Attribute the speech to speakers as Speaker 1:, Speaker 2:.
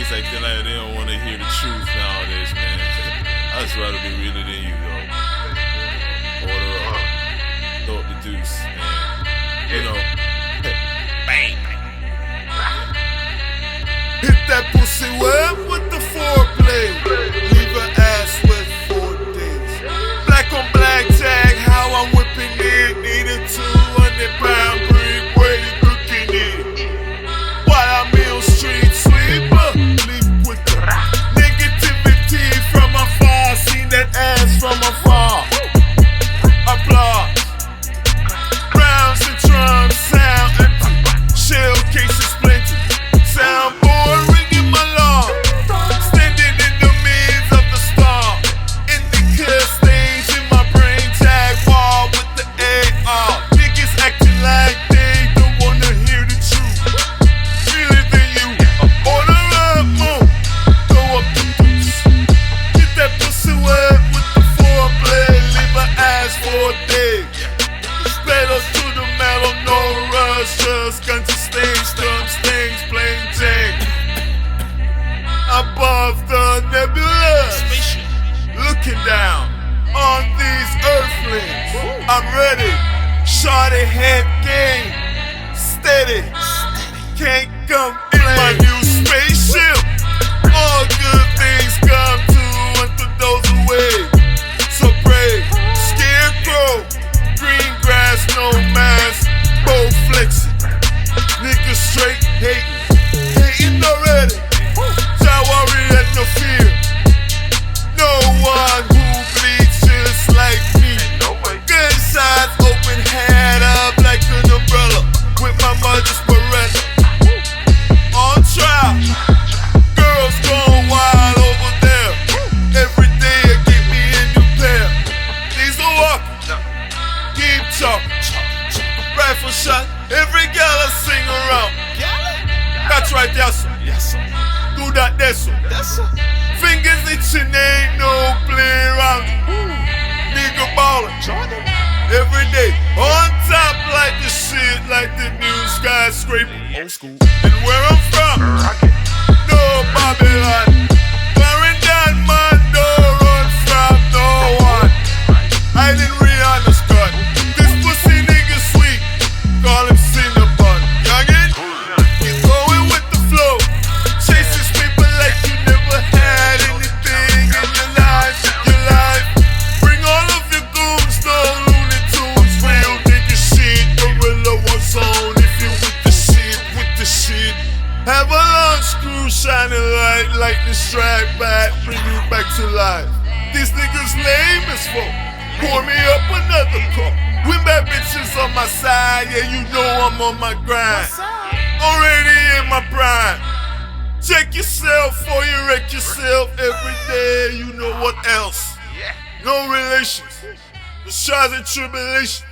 Speaker 1: niggas acting like they don't want to hear the truth nowadays, man. I'd just rather be realer than you, though. Order up. Throw up the deuce, man. You know. Bang.
Speaker 2: Hit that pussy web with the foreplay. Leave her ass with 4 days. Black on black tag, how I'm whipping it. Need a 200-pound brick, where you cooking it? While I'm in street sweeper, leave with the negativity from afar. Seen that ass from afar. Applause. Rounds and drums, sound empty. Shell cases plenty. Soundboard ringing my alarm. Standing in the midst of the storm. Indica stains in my brain. Tag wall with the AR. Niggas acting like they don't wanna hear the truth. Realer than you. Order up, move. Throw up the deuce. Get that pussy wet with the foreplay. Leave her ass for days. Pedal to the metal, no rush. Just guns and stains, drum stains, plain Jane. Above the nebula, looking down on these earthlings. I'm ready, shorty head game, steady. Can't complain. My new spaceship, all good things come to and throw those away. So pray, scarecrow, green grass, no mask, both flexing. Niggas straight hating already. Jawari had no fear. No one who bleeds just like me. Good sides open, head up like an umbrella with my mother's Beretta. On trial, girls going wild over there. Every day I get me a new pair. These are walking, keep talking. Rifle shot, every gal I sing around. That's right, yes sir.
Speaker 1: Yes, sir.
Speaker 2: Do that, that's sir.
Speaker 1: Yes, sir.
Speaker 2: Fingers itching, ain't no play around. Nigga ballin', every day. On top like the shit, like the new skyscraper.
Speaker 1: Old school.
Speaker 2: And where I'm from, no Babylon. Clarendon, man, don't run from no one. I didn't Rihanna's gun. This pussy nigga sweet, call him Cinnabon. Youngin', keep going with the flow. Chases people like you never had anything in your life. Bring all of your goons, no Looney Tunes. Real nigga shit, gorilla was on. If you with the shit. Have a long screw shining light, lightning strike back, bring you back to life. These niggas lame as fuck. Pour me up another cup. With bad bitches on my side, yeah, you know I'm on my grind. Already in my prime. Check yourself before you wreck yourself every day. You know what else? No relations. The trials and tribulations.